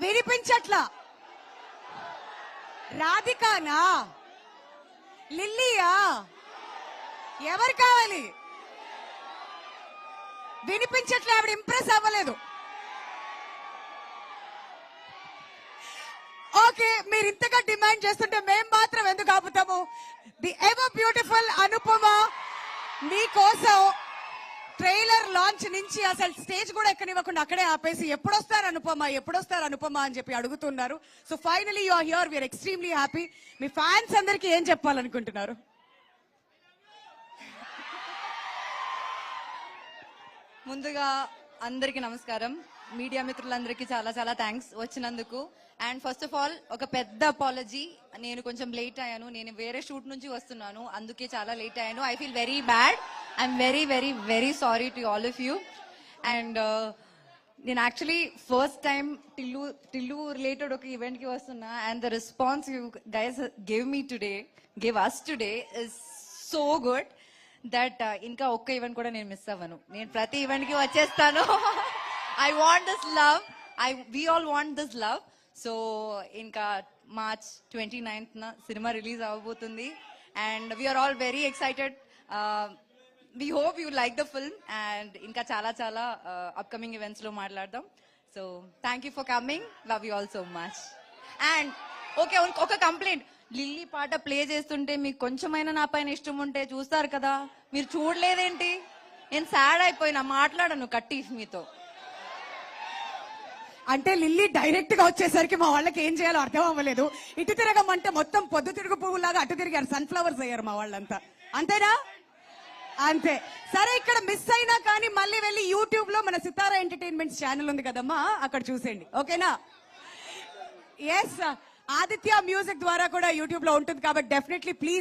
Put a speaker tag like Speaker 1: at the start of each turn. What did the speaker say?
Speaker 1: వినిపించట్లా. రాధికానా, లిల్లీయా, ఎవరు కావాలి? వినిపించట్లే, ఆవిడ ఇంప్రెస్ అవ్వలేదు. ఓకే, మీరు ఇంతగా డిమాండ్ చేస్తుంటే మేం మాత్రం ఎందుకు ఆపుతాము? ది ఎవర్ బ్యూటిఫుల్ అనుపమ మీకోసం ట్రైలర్ లాంచ్ నుంచి అసలు స్టేజ్ కూడా ఎక్కనివ్వకుండా అక్కడే ఆపేసి ఎప్పుడొస్తారు అనుపమ అని చెప్పి అడుగుతున్నారు. So finally you are here, we are extremely happy. మీ ఫ్యాన్స్ అందరికి ఏం చెప్పాలనుకుంటున్నారు?
Speaker 2: ముందుగా అందరికి నమస్కారం. మీడియా మిత్రులందరికీ చాలా చాలా థ్యాంక్స్ వచ్చినందుకు. అండ్ ఫస్ట్ ఆఫ్ ఆల్ ఒక పెద్ద అపాలజీ, నేను కొంచెం లేట్ అయ్యాను. నేను వేరే షూట్ నుంచి వస్తున్నాను, అందుకే చాలా లేట్ అయ్యాను. I feel very bad. I'm very very very sorry to all of you. And నేను actually first time Tillu related ఒక ఈవెంట్ కి వస్తున్నా. And the response you guys give us today is so good that ఇంకా ఒక్క event కూడా నేను miss అవ్వను. నేను ప్రతి ఈవెంట్ కి వచ్చేస్తాను. I want this love, we all want this love. So ఇంకా మార్చ్ 29th సినిమా రిలీజ్ అవ్వబోతుంది. And we're all very excited. We hope you like the film. And ఇంకా చాలా చాలా అప్కమింగ్ ఈవెంట్స్ లో మాట్లాడదాం. So thank you for coming, love you all so much. And okay, ఒక complaint, లిల్లీ పాట play చేస్తుంటే మీకు కొంచెమైనా నా పైన ఇష్టం ఉంటే చూస్తారు కదా, మీరు చూడలేదేంటి? నేను సాడ్ అయిపోయినా, మాట్లాడను కట్టి మీతో.
Speaker 1: అంటే లిల్లీ డైరెక్ట్ గా వచ్చేసరికి మా వాళ్ళకి ఏం చేయాలో అర్థం అవ్వలేదు. ఇటు తిరగమంటే మొత్తం పొద్దు తిరుగు పువ్వులాగా అటు తిరిగారు, సన్ఫ్లవర్స్ అయ్యారు మా వాళ్ళంతా. అంతేనా? అంతే. సరే, ఇక్కడ మిస్ అయినా కానీ మళ్ళీ వెళ్ళి యూట్యూబ్ లో మన సితారా ఎంటర్టైన్మెంట్స్ ఛానల్ ఉంది కదమ్మా, అక్కడ చూసేయండి. ఓకేనా? ఎస్, ఆదిత్య మ్యూజిక్ ద్వారా కూడా యూట్యూబ్ లో ఉంటుంది కాబట్టి డెఫినెట్లీ ప్లీజ్